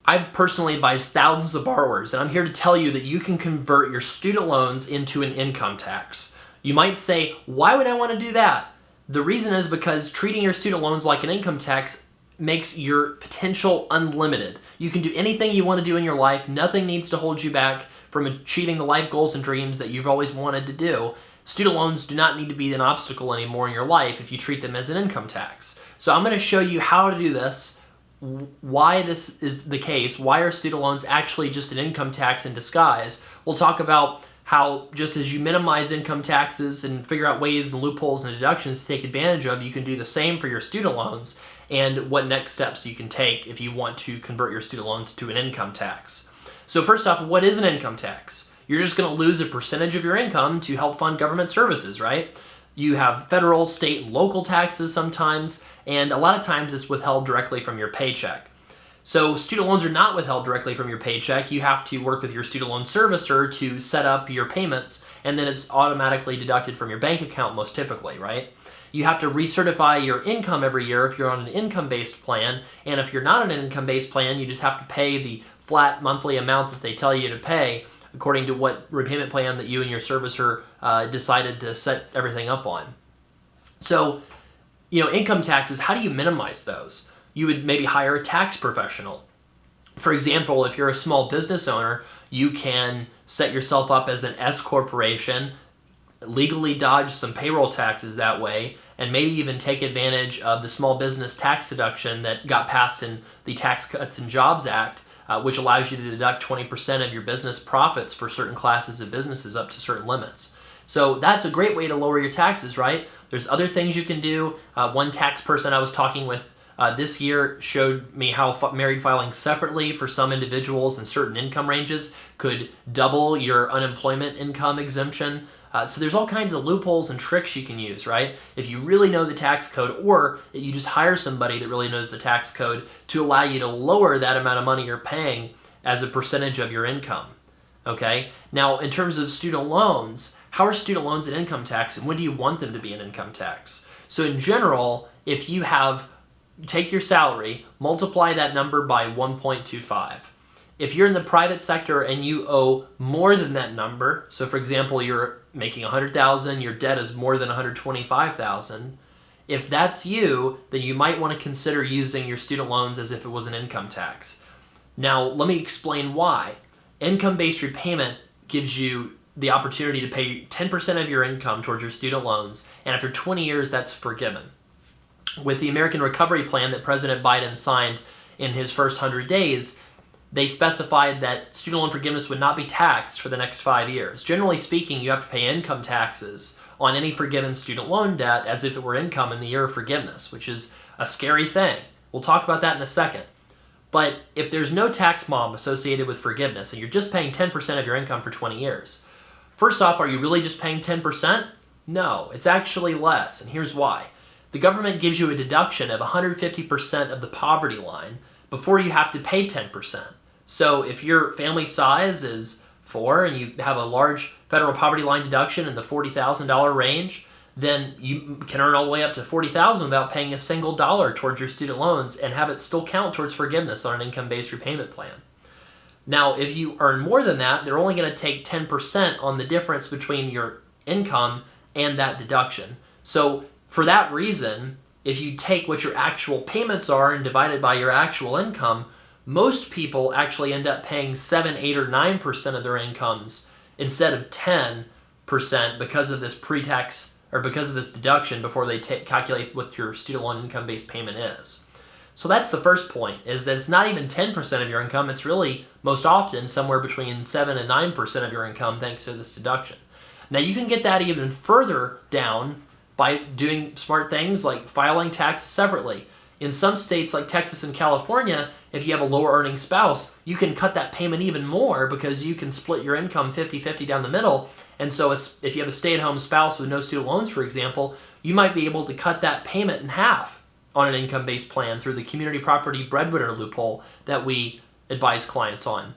I've personally advised thousands of borrowers, and I'm here to tell you that you can convert your student loans into an income tax. You might say, why would I want to do that? The reason is because treating your student loans like an income tax makes your potential unlimited. You can do anything you want to do in your life. Nothing needs to hold you back from achieving the life goals and dreams that you've always wanted to do. Student loans do not need to be an obstacle anymore in your life if you treat them as an income tax. So I'm going to show you how to do this, why this is the case, why are student loans actually just an income tax in disguise. We'll talk about how just as you minimize income taxes and figure out ways and loopholes and deductions to take advantage of, you can do the same for your student loans, and what next steps you can take if you want to convert your student loans to an income tax. So first off, what is an income tax? You're just going to lose a percentage of your income to help fund government services, right? You have federal, state, and local taxes sometimes, and a lot of times it's withheld directly from your paycheck. So student loans are not withheld directly from your paycheck. You have to work with your student loan servicer to set up your payments, and then it's automatically deducted from your bank account most typically, right? You have to recertify your income every year if you're on an income-based plan, and if you're not on an income-based plan, you just have to pay the flat monthly amount that they tell you to pay according to what repayment plan that you and your servicer decided to set everything up on. So, income taxes, how do you minimize those? You would maybe hire a tax professional. For example, if you're a small business owner, you can set yourself up as an S corporation, legally dodge some payroll taxes that way, and maybe even take advantage of the small business tax deduction that got passed in the Tax Cuts and Jobs Act, which allows you to deduct 20% of your business profits for certain classes of businesses up to certain limits. So that's a great way to lower your taxes, right? There's other things you can do. One tax person I was talking with this year showed me how married filing separately for some individuals in certain income ranges could double your unemployment income exemption. So there's all kinds of loopholes and tricks you can use, right? If you really know the tax code, or you just hire somebody that really knows the tax code to allow you to lower that amount of money you're paying as a percentage of your income, okay? Now, in terms of student loans, how are student loans an income tax, and when do you want them to be an income tax? So in general, if you take your salary, multiply that number by 1.25. If you're in the private sector and you owe more than that number, so for example, you're making $100,000, your debt is more than $125,000, if that's you, then you might want to consider using your student loans as if it was an income tax. Now, let me explain why. Income-based repayment gives you the opportunity to pay 10% of your income towards your student loans, and after 20 years, that's forgiven. With the American Recovery Plan that President Biden signed in his first 100 days, they specified that student loan forgiveness would not be taxed for the next 5 years. Generally speaking, you have to pay income taxes on any forgiven student loan debt as if it were income in the year of forgiveness, which is a scary thing. We'll talk about that in a second. But if there's no tax bomb associated with forgiveness and you're just paying 10% of your income for 20 years, first off, are you really just paying 10%? No, it's actually less, and here's why. The government gives you a deduction of 150% of the poverty line before you have to pay 10%. So if your family size is 4 and you have a large federal poverty line deduction in the $40,000 range, then you can earn all the way up to $40,000 without paying a single dollar towards your student loans and have it still count towards forgiveness on an income-based repayment plan. Now, if you earn more than that, they're only going to take 10% on the difference between your income and that deduction. So for that reason, if you take what your actual payments are and divide it by your actual income, most people actually end up paying 7, 8, or 9% of their incomes instead of 10% because of this pre-tax or because of this deduction before they calculate what your student loan income-based payment is. So that's the first point, is that it's not even 10% of your income. It's really most often somewhere between 7 and 9% of your income thanks to this deduction. Now you can get that even further down by doing smart things like filing taxes separately. In some states like Texas and California, if you have a lower earning spouse, you can cut that payment even more because you can split your income 50-50 down the middle. And so if you have a stay-at-home spouse with no student loans, for example, you might be able to cut that payment in half on an income-based plan through the community property breadwinner loophole that we advise clients on.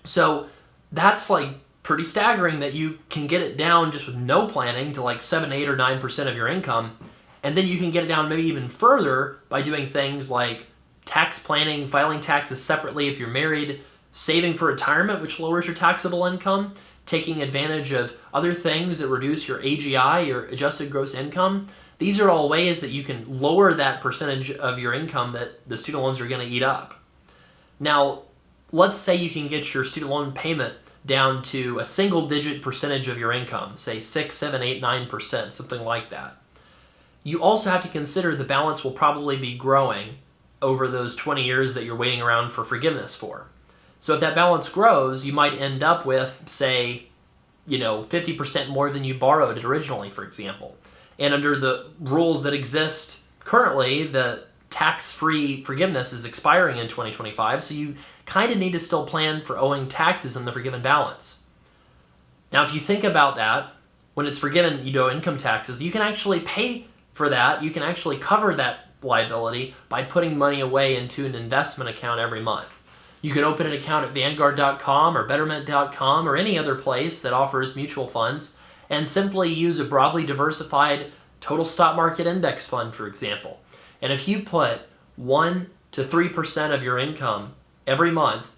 So that's like pretty staggering that you can get it down just with no planning to like 7, 8, or 9% of your income. And then you can get it down maybe even further by doing things like tax planning, filing taxes separately if you're married, saving for retirement, which lowers your taxable income, taking advantage of other things that reduce your AGI, your adjusted gross income. These are all ways that you can lower that percentage of your income that the student loans are going to eat up. Now, let's say you can get your student loan payment down to a single-digit percentage of your income, say 6, 7, 8, 9%, something like that. You also have to consider the balance will probably be growing over those 20 years that you're waiting around for forgiveness for. So if that balance grows, you might end up with, say, 50% more than you borrowed it originally, for example. And under the rules that exist currently, the tax-free forgiveness is expiring in 2025, so you kind of need to still plan for owing taxes on the forgiven balance. Now, if you think about that, when it's forgiven, you owe income taxes, you can actually pay for that. You can actually cover that liability by putting money away into an investment account every month. You can open an account at Vanguard.com or Betterment.com or any other place that offers mutual funds and simply use a broadly diversified total stock market index fund, for example. And if you put 1 to 3% of your income every month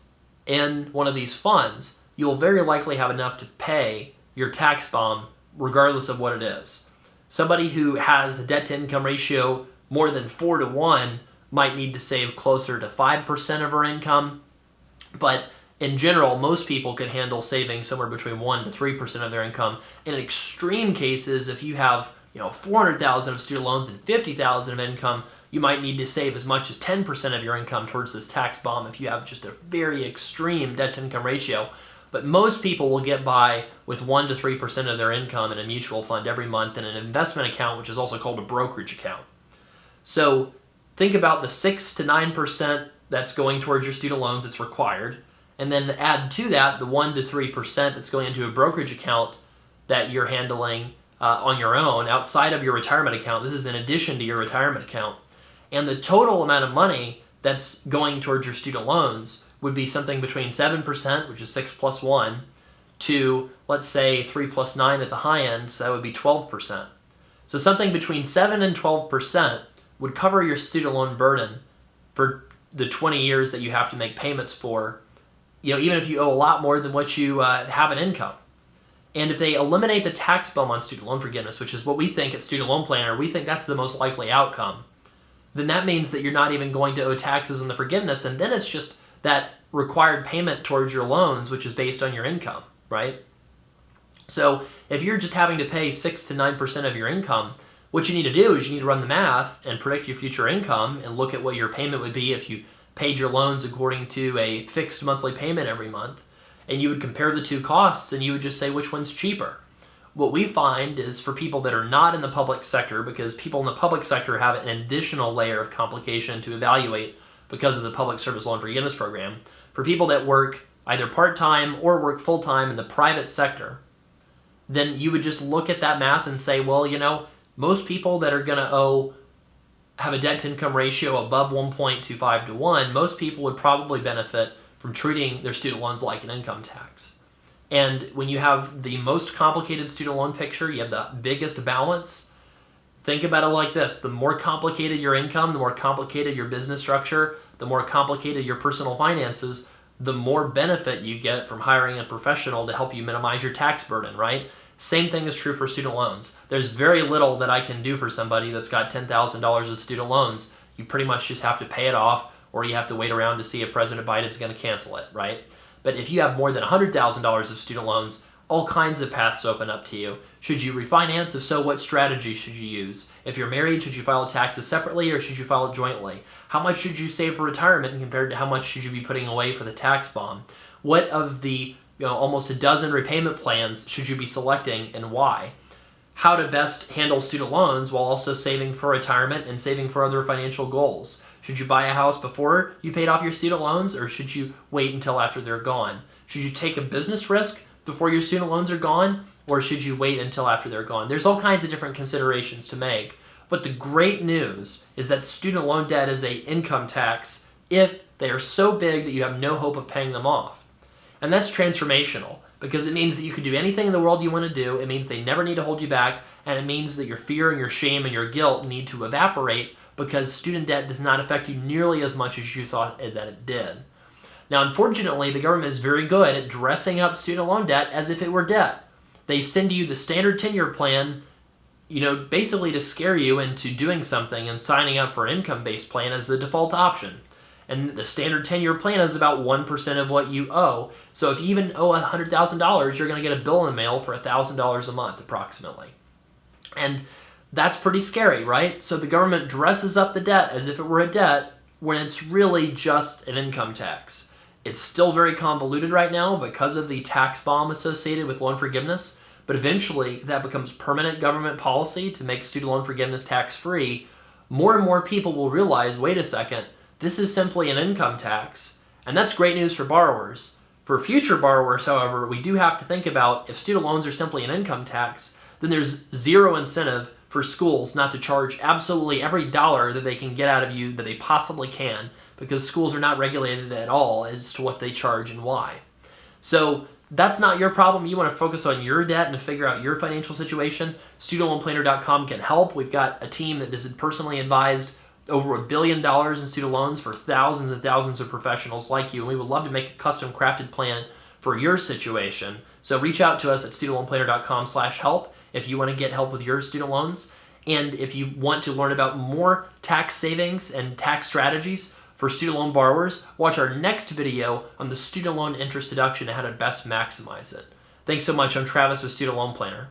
in one of these funds, you'll very likely have enough to pay your tax bomb regardless of what it is. Somebody who has a debt-to-income ratio more than 4 to 1 might need to save closer to 5% of her income. But in general, most people could handle saving somewhere between 1 to 3% of their income. In extreme cases, if you have $400,000 of student loans and $50,000 of income, you might need to save as much as 10% of your income towards this tax bomb if you have just a very extreme debt-to-income ratio. But most people will get by with 1 to 3% of their income in a mutual fund every month in an investment account, which is also called a brokerage account. So think about the 6 to 9% that's going towards your student loans that's required, and then add to that the 1 to 3% that's going into a brokerage account that you're handling on your own outside of your retirement account. This is in addition to your retirement account. And the total amount of money that's going towards your student loans would be something between 7%, which is 6 plus 1, to, let's say, 3 plus 9 at the high end, so that would be 12%. So something between 7 and 12% would cover your student loan burden for the 20 years that you have to make payments for, even if you owe a lot more than what you have in income. And if they eliminate the tax bump on student loan forgiveness, which is what we think at Student Loan Planner, we think that's the most likely outcome, then that means that you're not even going to owe taxes on the forgiveness, and then it's just that required payment towards your loans, which is based on your income, right? So if you're just having to pay 6 to 9% of your income, what you need to do is you need to run the math and predict your future income and look at what your payment would be if you paid your loans according to a fixed monthly payment every month. And you would compare the two costs and you would just say which one's cheaper. What we find is for people that are not in the public sector, because people in the public sector have an additional layer of complication to evaluate because of the Public Service Loan Forgiveness Program, for people that work either part-time or work full-time in the private sector, then you would just look at that math and say, well, most people that are going to have a debt-to-income ratio above 1.25 to 1, most people would probably benefit from treating their student loans like an income tax. And when you have the most complicated student loan picture, you have the biggest balance, think about it like this. The more complicated your income, the more complicated your business structure, the more complicated your personal finances, the more benefit you get from hiring a professional to help you minimize your tax burden, right? Same thing is true for student loans. There's very little that I can do for somebody that's got $10,000 of student loans. You pretty much just have to pay it off, or you have to wait around to see if President Biden's going to cancel it, right? But if you have more than $100,000 of student loans, all kinds of paths open up to you. Should you refinance? If so, what strategy should you use? If you're married, should you file taxes separately or should you file it jointly? How much should you save for retirement compared to how much should you be putting away for the tax bomb? What of the almost a dozen repayment plans should you be selecting and why? How to best handle student loans while also saving for retirement and saving for other financial goals. Should you buy a house before you paid off your student loans, or should you wait until after they're gone? Should you take a business risk before your student loans are gone, or should you wait until after they're gone? There's all kinds of different considerations to make, but the great news is that student loan debt is an income tax if they are so big that you have no hope of paying them off. And that's transformational, because it means that you can do anything in the world you want to do. It means they never need to hold you back, and it means that your fear and your shame and your guilt need to evaporate because student debt does not affect you nearly as much as you thought that it did. Now, unfortunately, the government is very good at dressing up student loan debt as if it were debt. They send you the standard 10-year plan, basically to scare you into doing something and signing up for an income-based plan as the default option. And the standard 10-year plan is about 1% of what you owe. So if you even owe $100,000, you're going to get a bill in the mail for $1,000 a month approximately. And that's pretty scary, right? So the government dresses up the debt as if it were a debt when it's really just an income tax. It's still very convoluted right now because of the tax bomb associated with loan forgiveness, but eventually that becomes permanent government policy to make student loan forgiveness tax-free. More and more people will realize, wait a second, this is simply an income tax, and that's great news for borrowers. For future borrowers, however, we do have to think about if student loans are simply an income tax, then there's zero incentive for schools not to charge absolutely every dollar that they can get out of you that they possibly can, because schools are not regulated at all as to what they charge and why. So that's not your problem. You want to focus on your debt and figure out your financial situation. StudentLoanPlanner.com can help. We've got a team that has personally advised over $1 billion in student loans for thousands and thousands of professionals like you, and we would love to make a custom crafted plan for your situation. So reach out to us at StudentLoanPlanner.com/help if you want to get help with your student loans. And if you want to learn about more tax savings and tax strategies for student loan borrowers, watch our next video on the student loan interest deduction and how to best maximize it. Thanks so much. I'm Travis with Student Loan Planner.